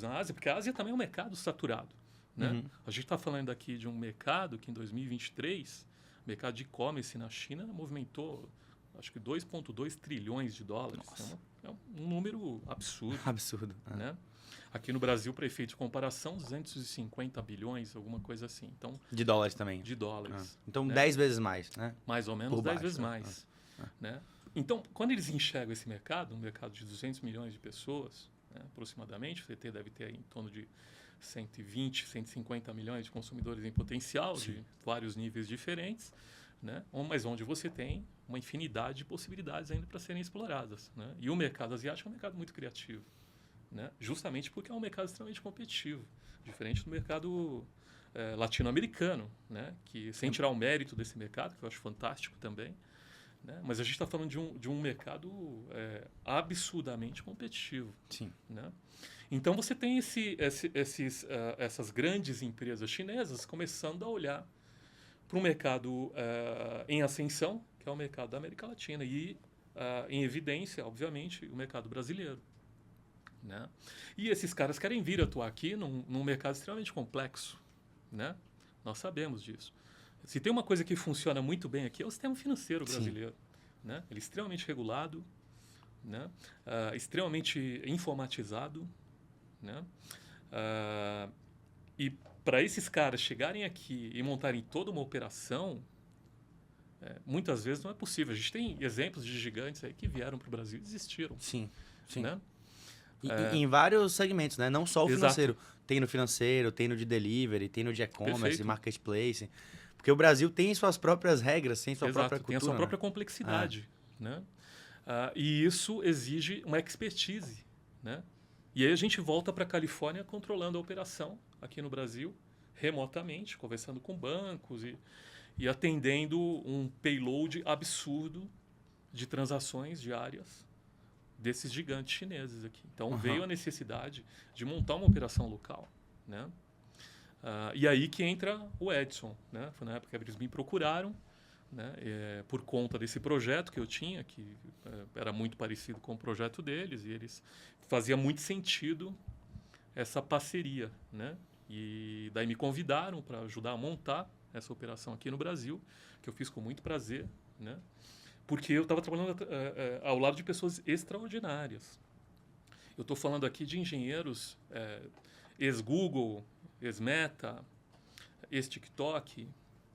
na Ásia, porque a Ásia também é um mercado saturado. Né? Uhum. A gente está falando aqui de um mercado que em 2023, o mercado de e-commerce na China movimentou, acho que 2,2 trilhões de dólares. É um número absurdo. Absurdo. Né? Aqui no Brasil, para efeito de comparação, 250 bilhões, alguma coisa assim. Então, De dólares também. de dólares. Então, né? 10 vezes mais, né? Mais ou menos Por 10 baixo, vezes né? mais. Né? Então, quando eles enxergam esse mercado, um mercado de 200 milhões de pessoas, né, aproximadamente, o CT deve ter aí em torno de 120, 150 milhões de consumidores em potencial, Sim. de vários níveis diferentes, né? Mas onde você tem uma infinidade de possibilidades ainda para serem exploradas. Né? E o mercado asiático é um mercado muito criativo, né? Justamente porque é um mercado extremamente competitivo, diferente do mercado latino-americano, né? Que, sem tirar o mérito desse mercado, que eu acho fantástico também, né? Mas a gente está falando de um mercado absurdamente competitivo. Sim. Né? Então você tem essas grandes empresas chinesas começando a olhar para um mercado em ascensão, que é o mercado da América Latina, e em evidência, obviamente, o mercado brasileiro. Né? E esses caras querem vir atuar aqui num mercado extremamente complexo. Né? Nós sabemos disso. Se tem uma coisa que funciona muito bem aqui é o sistema financeiro brasileiro. Né? Ele é extremamente regulado, né? Extremamente informatizado. Né? E para esses caras chegarem aqui e montarem toda uma operação, muitas vezes não é possível. A gente tem exemplos de gigantes aí que vieram para o Brasil e desistiram. Sim. Né? E em vários segmentos, né? Não só o Exato. financeiro. Tem no financeiro, tem no de delivery, tem no de e-commerce, Perfeito. marketplace. Porque o Brasil tem suas próprias regras, tem sua própria Exato, cultura. tem a sua própria né? complexidade. Né? E isso exige uma expertise. Né? E aí a gente volta para a Califórnia controlando a operação aqui no Brasil, remotamente, conversando com bancos e atendendo um payload absurdo de transações diárias desses gigantes chineses aqui. Então veio a necessidade de montar uma operação local. Né? E aí que entra o Edson. Né? Foi na época que eles me procuraram, né? Por conta desse projeto que eu tinha, que era muito parecido com o projeto deles, e eles fazia muito sentido essa parceria. Né? E daí me convidaram para ajudar a montar essa operação aqui no Brasil, que eu fiz com muito prazer, né? Porque eu estava trabalhando ao lado de pessoas extraordinárias. Eu estou falando aqui de engenheiros ex-Google, ex-Meta, ex-TikTok,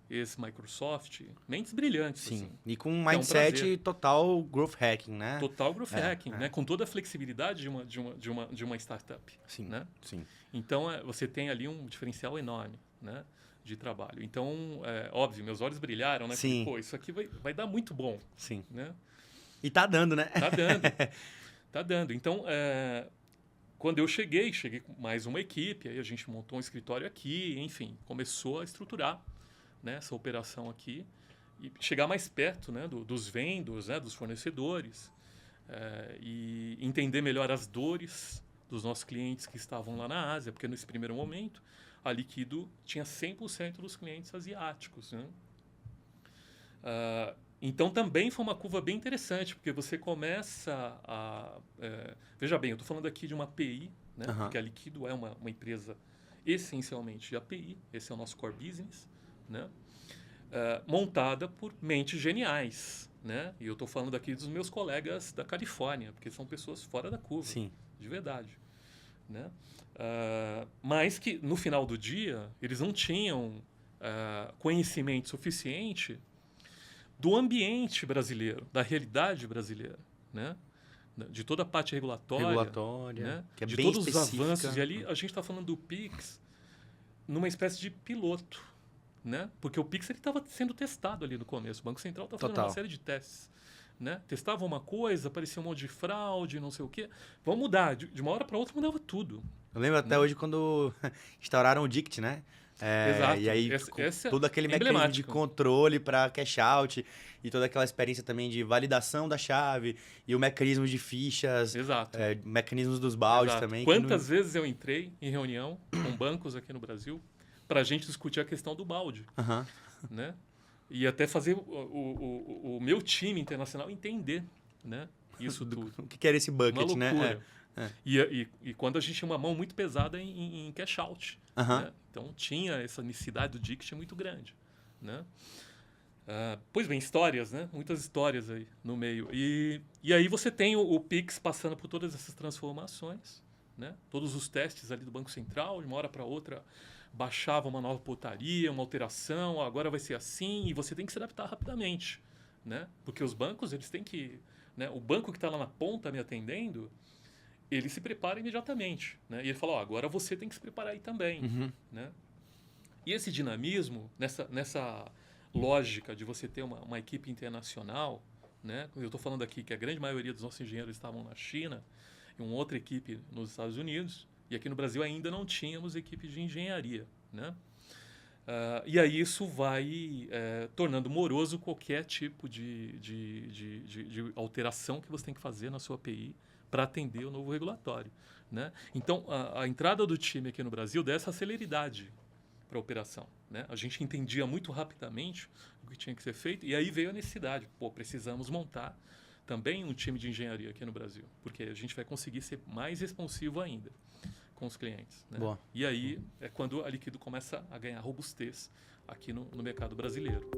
ex-Microsoft, mentes brilhantes. Sim, assim. e com um mindset total growth hacking, né? Total growth hacking, né? Com toda a flexibilidade de uma startup. Sim, né? sim. Então, você tem ali um diferencial enorme, né? De trabalho. Então, óbvio, meus olhos brilharam, né? Sim. Porque, isso aqui vai dar muito bom. Sim. Né? E tá dando, né? Tá dando. Tá dando. Então, quando eu cheguei com mais uma equipe, aí a gente montou um escritório aqui, enfim, começou a estruturar, né, essa operação aqui e chegar mais perto, né, dos vendors, né, dos fornecedores, e entender melhor as dores dos nossos clientes que estavam lá na Ásia, porque nesse primeiro momento a Liquido tinha 100% dos clientes asiáticos. Né? Então também foi uma curva bem interessante, porque você começa a... veja bem, eu estou falando aqui de uma API, né? Porque a Liquido é uma empresa essencialmente de API, esse é o nosso core business, né? Montada por mentes geniais. Né? E eu estou falando aqui dos meus colegas da Califórnia, porque são pessoas fora da curva, Sim. de verdade. Né? Mas que, no final do dia, eles não tinham conhecimento suficiente do ambiente brasileiro, da realidade brasileira, né? De toda a parte regulatória, né? Que é de bem todos específica. os avanços. E ali a gente está falando do Pix numa espécie de piloto, né? Porque o Pix estava sendo testado ali no começo. O Banco Central estava fazendo uma série de testes. Né? Testava uma coisa, aparecia um monte de fraude, não sei o quê. Vamos mudar. De uma hora para outra mudava tudo. Eu lembro até hoje quando instauraram o DICT, né? Exato. E aí, todo aquele mecanismo de controle para cash out e toda aquela experiência também de validação da chave e o mecanismo de fichas, mecanismos dos baldes também. Quantas vezes eu entrei em reunião com bancos aqui no Brasil para a gente discutir a questão do balde, né? E até fazer o meu time internacional entender, né? Isso tudo. O que era esse bucket, uma loucura, né? E quando a gente tinha uma mão muito pesada em cash out. Né? Então tinha essa necessidade do DICT muito grande. Né? Pois bem, histórias, né? Muitas histórias aí no meio. E aí você tem o Pix passando por todas essas transformações. Né? Todos os testes ali do Banco Central, de uma hora para outra, baixava uma nova portaria, uma alteração, agora vai ser assim, e você tem que se adaptar rapidamente. Né? Porque os bancos, eles têm que... Né? O banco que está lá na ponta me atendendo, ele se prepara imediatamente. Né? E ele fala, agora você tem que se preparar aí também. Né? E esse dinamismo, nessa lógica de você ter uma equipe internacional, né? Eu estou falando aqui que a grande maioria dos nossos engenheiros estavam na China, e uma outra equipe nos Estados Unidos, e aqui no Brasil ainda não tínhamos equipe de engenharia. Né? E aí isso vai tornando moroso qualquer tipo de alteração que você tem que fazer na sua API para atender o novo regulatório. Né? Então, a entrada do time aqui no Brasil dá essa celeridade para a operação. Né? A gente entendia muito rapidamente o que tinha que ser feito, e aí veio a necessidade. Precisamos montar também um time de engenharia aqui no Brasil, porque a gente vai conseguir ser mais responsivo ainda com os clientes. Né? E aí é quando a Liquido começa a ganhar robustez aqui no mercado brasileiro.